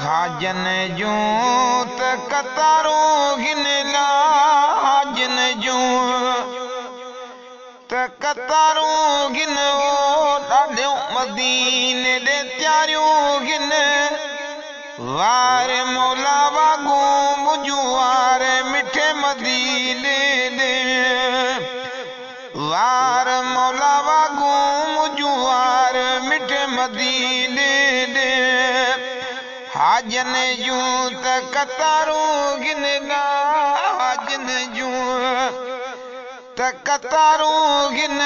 हाजन जूं त कतारूं गिन ला हाजन जूं त कतारूं गिन ॾाढियूं मदीने ॾे त्यारियूं गिन वार मौला वागूं मुंहिंजूं वार मिठे मदीने ॾे वार मौला वागूं मुंहिंजूं वार मिठे मदीने ॾे हाजन जूं त कतारूं गिन ला हाजन जूं त कतारूं गिन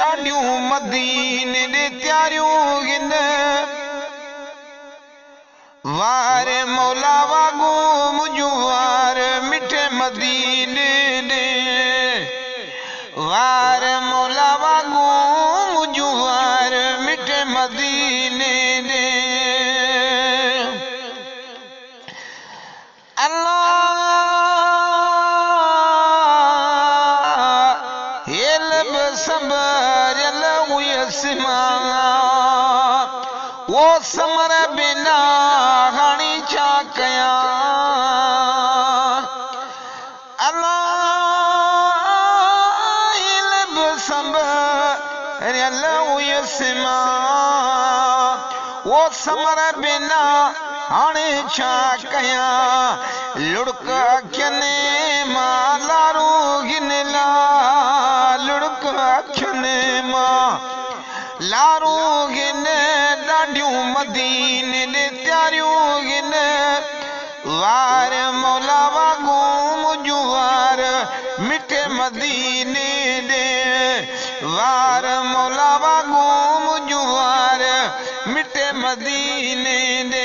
ॾाढियूं मदीने ॾे त्यारियूं गिन वार मौला वागूं मुंहिंजूं वार मिठे मदीने ॾे वार मौला वागूं मुंहिंजूं वार मिठे मदीने ॾे वो समर बिना हाणी छा कयां वो समर बिना हाणे छा कयां लुड़क अखियुनि मां लारूं गिन ला लुड़क अखियुनि मां लारूं गिन ॾाढियूं मदीने ॾे त्यारियूं गिन वार मौला वागूं मुंहिंजूं वार मिठे मदीने ॾे वार मौला वागूं मुंहिंजूं वार मिठे मदीने ॾे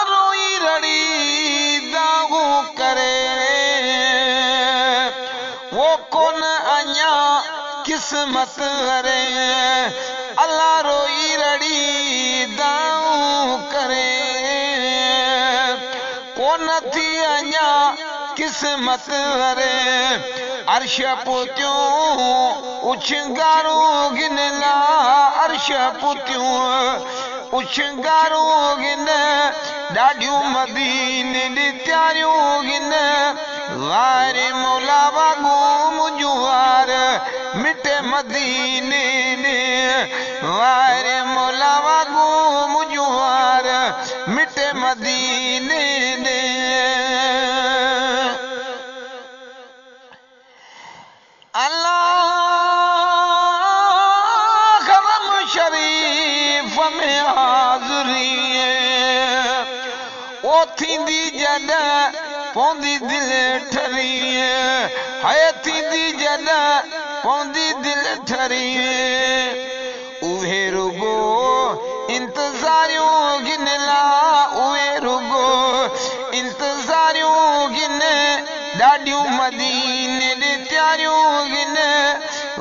रोई रड़ी दागूं करे वो कोन अञा किस्मत हरे अल्लाह रोई रड़ी दाऊं करे कोन थी अञा किस्मत हरे अर्श पुतियूं उछंगारूं गिन ला अर्श पुतियूं उछंगारूं गिन ॾाढियूं मदीने ॾे त्यारियूं गिन वार मौला वागूं मुंहिंजूं वार मिठे मदीने ॾे वार मौला वागूं मुंहिंजूं वार मिठे मदीने ॾे हरम शरीफ में हाज़री ओ थींदी जॾहिं पवंदी दिलि ठरी है थींदी जॾहिं पवंदी दिलि ठरी उहे रुगो इंतज़ारियूं गिन ला उहे रुगो इंतज़ारियूं गिन ॾाढियूं मदीने ॾे त्यारियूं गिन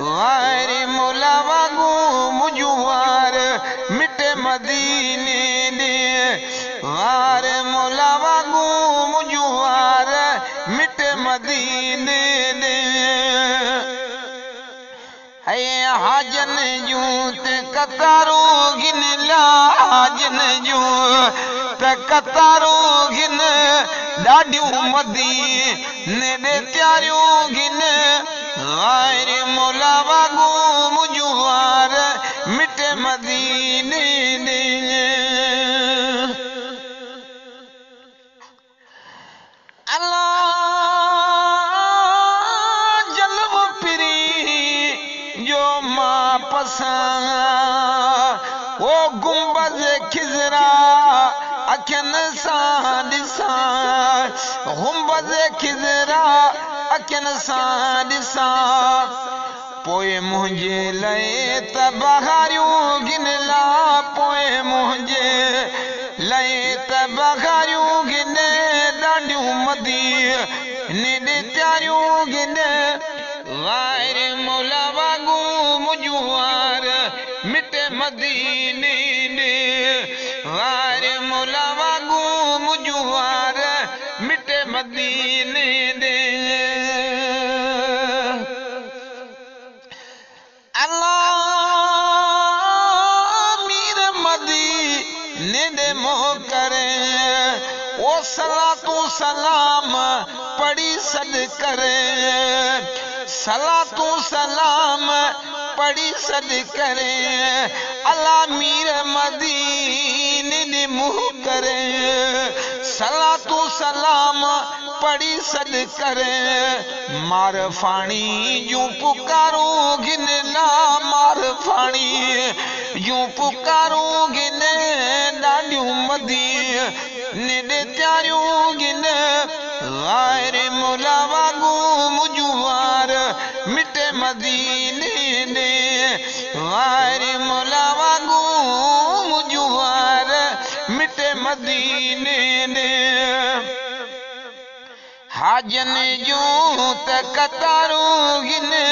वार मौला वागूं मुंहिंजूं वार मिठे मदीने ॾे वार मौला वागूं मुंहिंजूं वार मिठे मदीने ॾे हाजन जूं त कतारूं गिन ला हाजन जूं त कतारूं गिन ॾाढियूं मदीने ॾे त्यारियूं गिन वार मौला वागूं मुंहिंजूं वार मिठे मदीने ॾे जलव पिरी जो मां पसां वो गुंबद खिज़रा अखियुनि सां ॾिसां गुंबद खिज़रा अखियुनि सां ॾिसां पोइ मुंहिंजे लाइ त बहारियूं गिन ला पोइ मुंहिंजे लाइ त बहारियूं गिन ॾाढियूं मदीने ॾे त्यारियूं गिन वार मौला वागूं मुंहिंजूं वार मिठे मदीने ॾे वार मौला वागूं मुंहिंजूं वार मिठे मदीने ॾे सलाम पढ़ी सद करे सलातू सलाम पढ़ी सद करे अला मीर मदीने ने मुँह करे सलातू सलाम पढ़ी सद करे मार फाणी यूं पुकारो गिनला मार फाणी यूं पुकारो गिने डाडियूं मदी ने त्यारियूं गिने गायर मुला वागू मुजुवार मिटे मदीने ने गायर मुला वागू मुजुवार मिटे मदीने ने हाजन जो त कतारूं गिने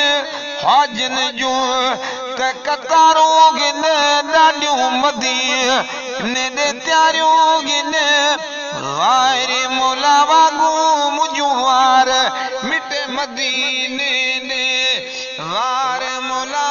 हाजन जो त कतारूं गिने डाडियूं मदीने ने त्यारियूं गिने गायर मुला वागू मुजुवार मिटे मदीने ने गायर मुला